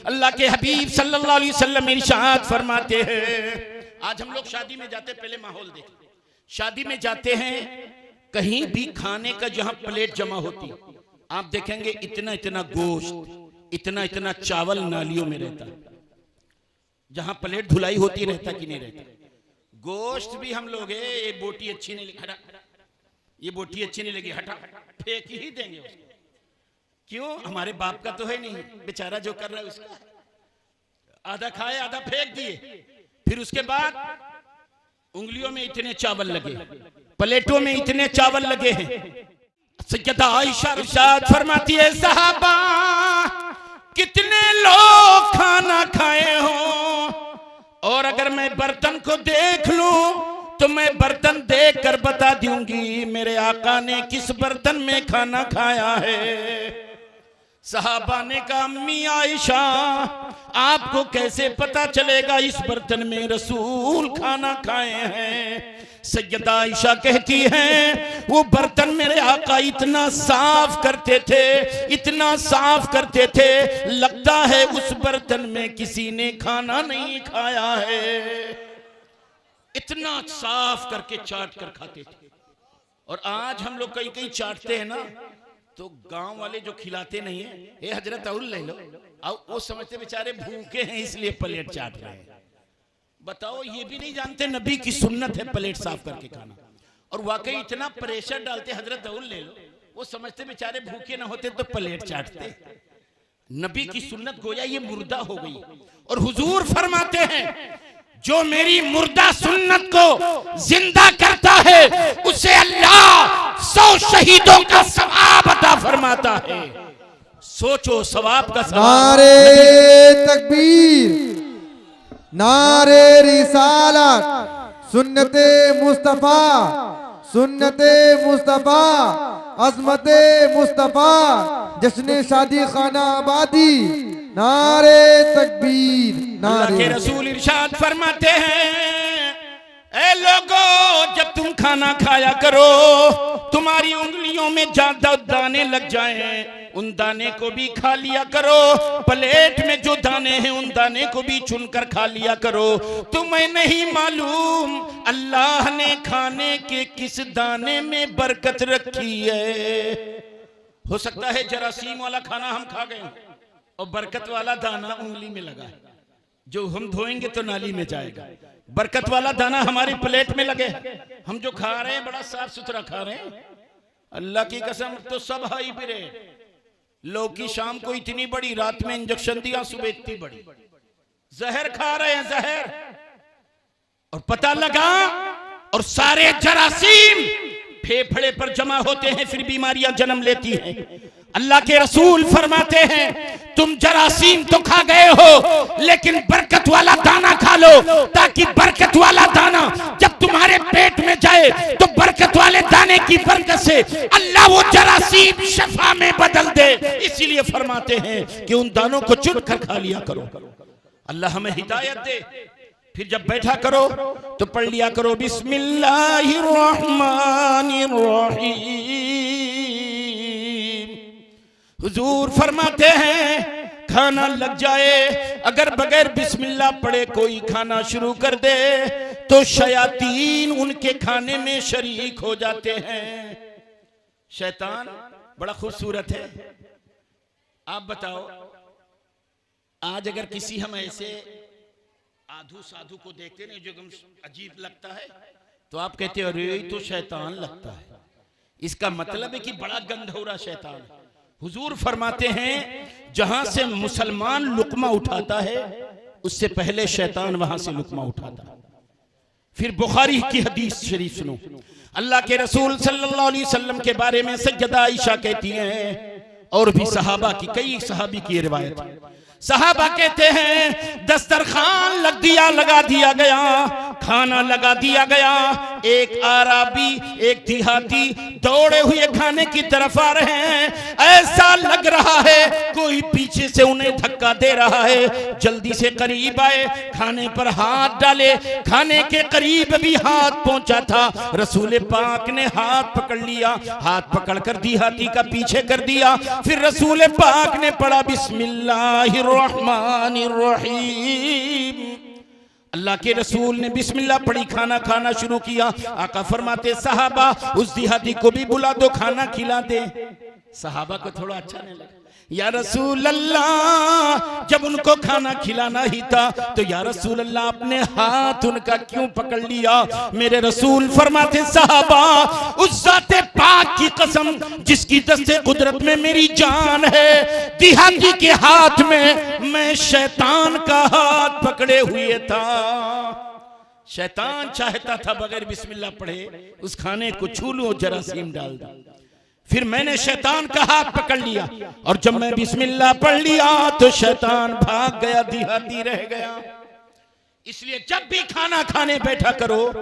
अल्लाह के हबीब सल्लल्लाहु अलैहि वसल्लम इरशाद फरमाते हैं, आज हम लोग शादी में जाते, पहले माहौल देखें, शादी में जाते हैं, कहीं भी खाने का जहां प्लेट जमा होती आप देखेंगे इतना इतना गोश्त, इतना इतना चावल नालियों में रहता है। जहां प्लेट धुलाई होती रहता कि नहीं रहता। गोश्त भी हम लोग ये बोटी अच्छी नहीं लगी, हटा, ये बोटी अच्छी नहीं लगी, हटा, फेंक ही देंगे उसको। क्यों? हमारे बाप का तो है नहीं, बेचारा जो कर रहा है उसका। आधा खाए आधा फेंक दिए। फिर उसके बाद उंगलियों में इतने चावल लगे, प्लेटों में इतने चावल लगे हैं। सैयदा आयशा इरशाद फरमाती है, सहाबा कितने लोग खाना खाए हो, और अगर मैं बर्तन को देख लूं तो मैं बर्तन देख कर बता दूंगी मेरे आका ने किस बर्तन में खाना खाया है। सहाबा ने कहा, अम्मी आयशा आपको कैसे पता चलेगा इस बर्तन में रसूल खाना खाए हैं। सैयदा आयशा कहती हैं, वो बर्तन मेरे आका इतना साफ करते थे, इतना साफ करते थे, लगता है उस बर्तन में किसी ने खाना नहीं खाया है। इतना साफ करके चाट कर खाते थे। और आज हम लोग कहीं कहीं चाटते हैं ना, तो गांव वाले जो खिलाते नहीं है, ए हजरत और ले लो, और वो समझते बेचारे भूखे हैं इसलिए प्लेट चाट रहे हैं। बताओ, ये भी नहीं जानते नबी की सुन्नत है प्लेट साफ करके खाना। और वाकई इतना प्रेशर डालते, हजरत और ले लो, वो समझते बेचारे भूखे ना होते तो प्लेट चाटते। नबी की सुन्नत गोया ये मुर्दा हो गई। और हुजूर फरमाते हैं, जो मेरी मुर्दा सुन्नत को जिंदा करता है उसे अल्लाह 100 शहीदों का सवाब अता फरमाता है। सोचो सवाब का सवाब। नारे तकबीर, नारे रिसालत, सुन्नते मुस्तफा, सुन्नते मुस्तफा, अज़मते मुस्तफा, जश्न शादी खाना आबादी। नारे तकबीर, नारे। के रसूल इरशाद फरमाते हैं, ए लोगों जब तुम खाना खाया करो तुम्हारी उंगलियों में ज्यादा दाने लग जाएं, उन दाने को भी खा लिया करो। प्लेट में जो दाने हैं उन दाने को भी चुनकर खा लिया करो। तुम्हें नहीं मालूम अल्लाह ने खाने के किस दाने में बरकत रखी है। हो सकता है जरासीम वाला खाना हम खा गए और बरकत वाला दाना उंगली में लगा है, जो हम धोएंगे तो नाली में जाएगा। बरकत वाला दाना हमारी प्लेट में लगे, हम जो खा रहे हैं बड़ा साफ सुथरा खा रहे हैं। अल्लाह की कसम, तो सब हाई ब्रेड, लौकी शाम को इतनी बड़ी, रात में इंजेक्शन दिया, सुबह इतनी बड़ी, जहर खा रहे हैं, जहर। और पता लगा और सारे जरासीम फेफड़े पर जमा होते हैं, फिर बीमारियां जन्म लेती हैं। अल्लाह के रसूल फरमाते हैं, तुम जरासीम तो खा गए हो लेकिन बरकत वाला दाना खा लो, ताकि बरकत वाला दाना जब तुम्हारे पेट में जाए तो बरकत वाले दाने की बरकत से अल्लाह वो जरासीम शफा में बदल दे। इसीलिए फरमाते हैं कि उन दानों को चुन कर खा लिया करो। अल्लाह हमें हिदायत दे। फिर जब बैठा करो तो पढ़ लिया करो, बिस्मिल्लाहिर रहमानिर रहीम। हुजूर फरमाते हैं, खाना लग जाए अगर बगैर बिस्मिल्लाह पढ़े कोई खाना शुरू कर दे तो शयातीन उनके खाने में शरीक हो जाते हैं। शैतान बड़ा खूबसूरत है। आप बताओ, आज अगर किसी हम ऐसे आधू साधु को देखते नहीं जो अजीब लगता है तो आप कहते हो अरे तो शैतान लगता है। इसका मतलब है कि बड़ा गंधौरा शैतान। हुजूर फरमाते हैं, जहां से मुसलमान लुकमा उठाता है उससे पहले शैतान वहां से लुकमा उठाता है। फिर बुखारी की हदीस शरीफ सुनो, अल्लाह के रसूल सल्लल्लाहु अलैहि वसल्लम के बारे में सैयदा आयशा कहती हैं, और भी सहाबा की, कई सहाबी की रिवायत है। सहाबा कहते हैं, दस्तरखान लगा दिया गया, खाना लगा दिया गया। एक आराबी, एक देहाती दौड़े हुए खाने की तरफ आ रहे हैं। ऐसा लग रहा है कोई पीछे से उन्हें धक्का दे रहा है। जल्दी से करीब आए, खाने पर हाथ डाले। खाने के करीब भी हाथ पहुंचा था, रसूल पाक ने हाथ पकड़ लिया। हाथ पकड़कर देहाती का पीछे कर दिया। फिर रसूल पाक ने पढ़ा बिस्मिल्लाहिर्रहमानिर्रहीम। अल्लाह के रसूल ने बिस्मिल्लाह पढ़ी, खाना खाना शुरू किया। आका फरमाते सहाबा उस देहाती को भी बुला दो, खाना खिला दे। सहाबा को थोड़ा अच्छा नहीं लगा। या रसूल अल्लाह, जब उनको खाना खिलाना ही था तो या रसूल अल्लाह अपने हाथ उनका क्यों पकड़ लिया? मेरे रसूल फरमाते सहाबा उस ज़ाते पाक की कसम जिसकी दस्ते कुदरत में मेरी जान है, देहाती के हाथ में मैं शैतान का हाथ पकड़े हुए था। शैतान चाहता था बगैर बिस्मिल्लाह पढ़े उस खाने को छू लूं, जरासीम डाल दूं। फिर मैंने शैतान का हाथ पकड़ लिया और जब मैं बिस्मिल्लाह पढ़ लिया तो शैतान भाग गया, देहाती रह गया। इसलिए जब भी खाना खाने बैठा करो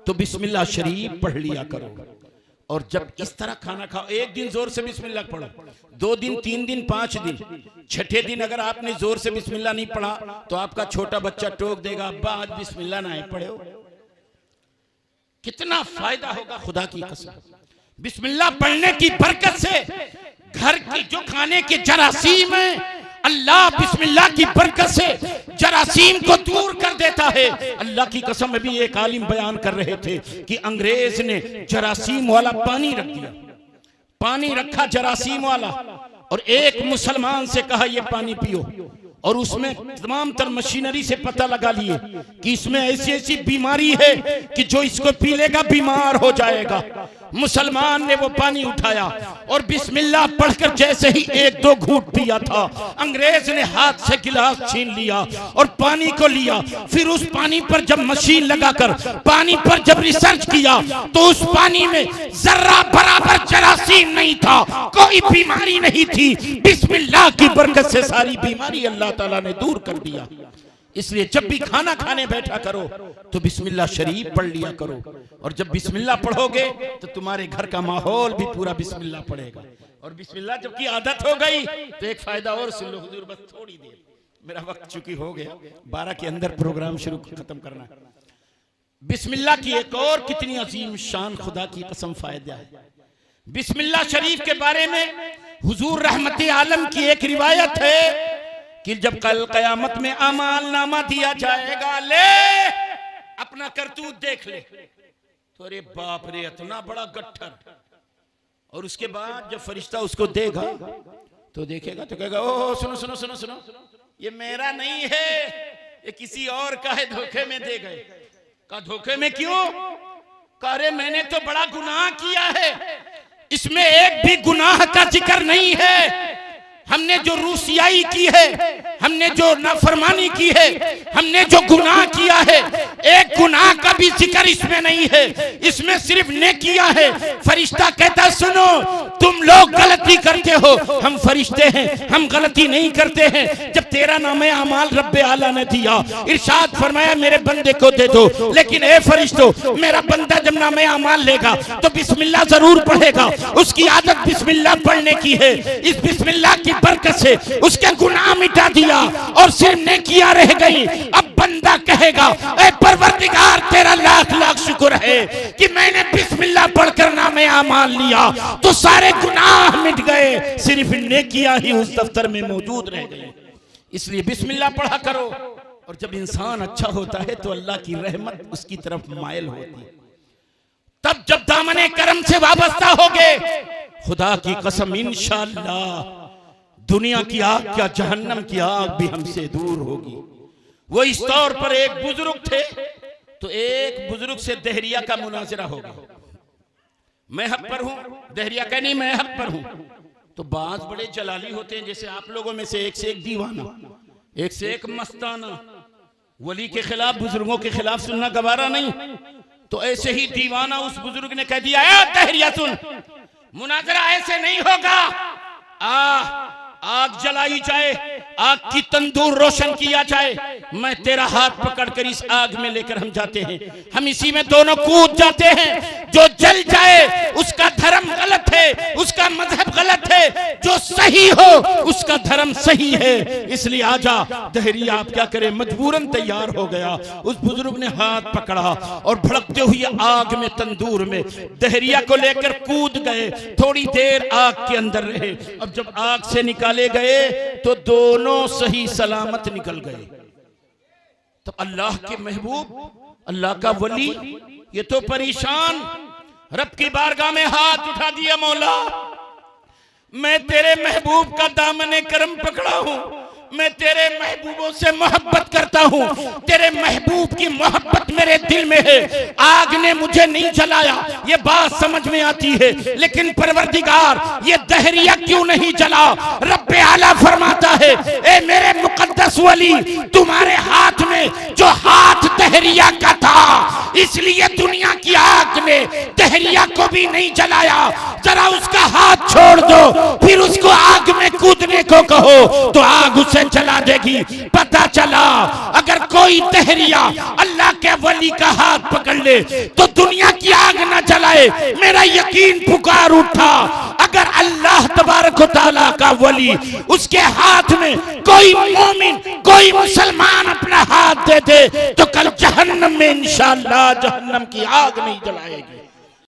तो बिस्मिल्लाह शरीफ पढ़ लिया करो। और जब इस तरह खाना खाओ, एक दिन जोर से बिस्मिल्लाह पढ़ो, 2 दिन, 3 दिन, 5 दिन, छठे दिन अगर आपने जोर से बिस्मिल्लाह नहीं पढ़ा तो आपका छोटा बच्चा टोक देगा, अब्बा आज बिस्मिल्लाह ना पढ़े हो। कितना फायदा होगा खुदा की कसम। बिस्मिल्लाह पढ़ने की बरकत से घर की जो खाने के जरासीम है, अल्लाह बिस्मिल्लाह की बरकत से जरासीम को दूर कर देता है। अल्लाह की कसम में भी एक आलिम बयान कर रहे थे कि अंग्रेज ने जरासीम वाला पानी रख दिया, पानी रखा जरासीम वाला, और एक मुसलमान से कहा ये पानी पियो, और उसमें तमाम तर मशीनरी से पता लगा लिए कि इसमें ऐसी ऐसी बीमारी है कि जो इसको पी लेगा बीमार हो जाएगा। मुसलमान ने वो पानी उठाया और बिस्मिल्लाह पढ़कर जैसे ही 1-2 घूंट पिया था, अंग्रेज ने हाथ से गिलास छीन लिया और पानी को लिया। फिर उस पानी पर जब मशीन लगाकर पानी पर जब रिसर्च किया तो उस पानी में जर्रा बराबर जरासीम नहीं था, कोई बीमारी नहीं थी। बिस्मिल्लाह की बरकत से सारी बीमारी अल्लाह ताला ने दूर कर दिया। इसलिए जब भी खाना खाने बैठा करो तो बिस्मिल्लाह शरीफ पढ़ लिया करो, और जब बिस्मिल्लाह पढ़ोगे तो तुम्हारे घर का माहौल भी पूरा बिस्मिल्लाह पढ़ेगा। और बिस्मिल्लाह जब की आदत हो गई तो एक फायदा और सुन लो हुजूर, बस थोड़ी देर, मेरा वक्त चुकी हो गया, 12 के अंदर प्रोग्राम शुरू खत्म करना है। बिस्मिल्लाह की एक और कितनी अजीम शान खुदा की कसम फायदा है। बिस्मिल्लाह शरीफ के बारे में हुजूर रहमते आलम की एक रिवायत है कि जब कल कयामत में अमाल नामा दिया जाएगा, ले अपना करतूत देख ले, तो अरे बाप रे इतना बड़ा गट्ठर। और उसके बाद जब फरिश्ता उसको देगा तो देखेगा तो कहेगा ओ सुनो सुनो सुनो सुनो, ये मेरा नहीं है, ये किसी और का है, धोखे में दे गए। का धोखे में क्यों? कह रहे मैंने तो बड़ा गुनाह किया है, इसमें एक भी गुनाह का जिक्र नहीं है। हमने जो रूसियाई की है, हमने जो नाफरमानी की है, हमने जो गुनाह किया है, एक गुनाह का भी जिक्र इसमें नहीं है, इसमें सिर्फ नेकियां है। फरिश्ता कहता सुनो तुम लोग गलती करते हो, हम फरिश्ते हैं, हम गलती नहीं करते हैं। जब तेरा नामे अमाल रब्बे आला ने दिया, इरशाद फरमाया मेरे बंदे को दे दो, लेकिन ए फरिश्तों मेरा बंदा जब नामे अमाल लेगा तो बिस्मिल्लाह जरूर पढ़ेगा, उसकी आदत बिस्मिल्लाह पढ़ने की है। इस बिस्मिल्लाह की बरकत से उसके गुनाह मिटा दिया और सिर्फ नेकियां रह गई। अब बंदा कहेगा ऐ परवरदिगार तेरा लाख लाख शुक्र है कि मैंने बिस्मिल्लाह पढ़कर नामे अमाल लिया तो सारे गुनाह मिट गए, सिर्फ नेकियां ही उस दफ्तर में मौजूद रह गई। इसलिए बिस्मिल्लाह पढ़ा करो, और जब इंसान अच्छा होता है तो अल्लाह की रहमत उसकी तरफ मायल होती है। तब जब दामने करम से वाबस्ता होगे, खुदा की कसम इंशाअल्लाह दुनिया की आग क्या जहन्नम की आग भी हमसे दूर होगी। वो इस तौर पर एक बुजुर्ग थे, तो एक बुजुर्ग से दहरिया का मुनाजरा होगा। मैं हक पर हूं, दहरिया का नहीं मैं हक पर हूं। तो बाज बड़े जलाली होते हैं, जैसे आप लोगों में से एक दीवाना, एक से एक मस्ताना, वली के खिलाफ बुजुर्गों के खिलाफ सुनना गवारा नहीं। तो ऐसे ही दीवाना उस बुजुर्ग ने कह दिया दहरिया सुन, मुनाजरा ऐसे नहीं होगा, आग जलाई जाए, आग की तंदूर रोशन किया जाए, मैं तेरा हाथ पकड़कर इस आग में लेकर हम जाते हैं, हम इसी में दोनों कूद जाते हैं। जो जल जाए उसका धर्म गलत है, उसका मजहब गलत है, जो सही हो उसका धर्म सही है। इसलिए आजा दहरिया, आप क्या करें, मजबूरन तैयार हो गया। उस बुजुर्ग ने हाथ पकड़ा और भड़कते हुए आग में, तंदूर में दहरिया को लेकर कूद गए। थोड़ी देर आग के अंदर रहे। अब जब आग से निकाले गए तो दोनों सही सलामत निकल गए। तो अल्लाह के महबूब, अल्लाह का वली, ये तो परेशान, रब की बारगाह में हाथ उठा दिया, मौला मैं तेरे महबूब का दामने करम पकड़ा हूं, मैं तेरे महबूबों से मोहब्बत करता हूं, तेरे महबूब की मोहब्बत मेरे दिल में है। आग ने मुझे नहीं जलाया, ये बात समझ में आती है, लेकिन परवरदिगार ये दहरिया क्यों नहीं जला? रब्बे आला फरमाता है, ए मेरे मुकद्दस वली, तुम्हारे हाथ में जो हाथ दहरिया का था, इसलिए दुनिया की आग ने दहरिया को भी नहीं जलाया। जरा उसका हाथ छोड़ दो, फिर उसको आग में कूदने को कहो तो आग उसे चला देगी। पता चला अगर कोई दहरिया अल्लाह के वली का हाथ पकड़ ले तो दुनिया की आग न जलाए। मेरा यकीन पुकार उठा, अगर अल्लाह तबारक व तआला का वली, उसके हाथ में कोई मोमिन, कोई मुसलमान अपना हाथ दे दे तो कल जहन्नम में इंशाअल्लाह जहन्नम की आग नहीं जलाएगी।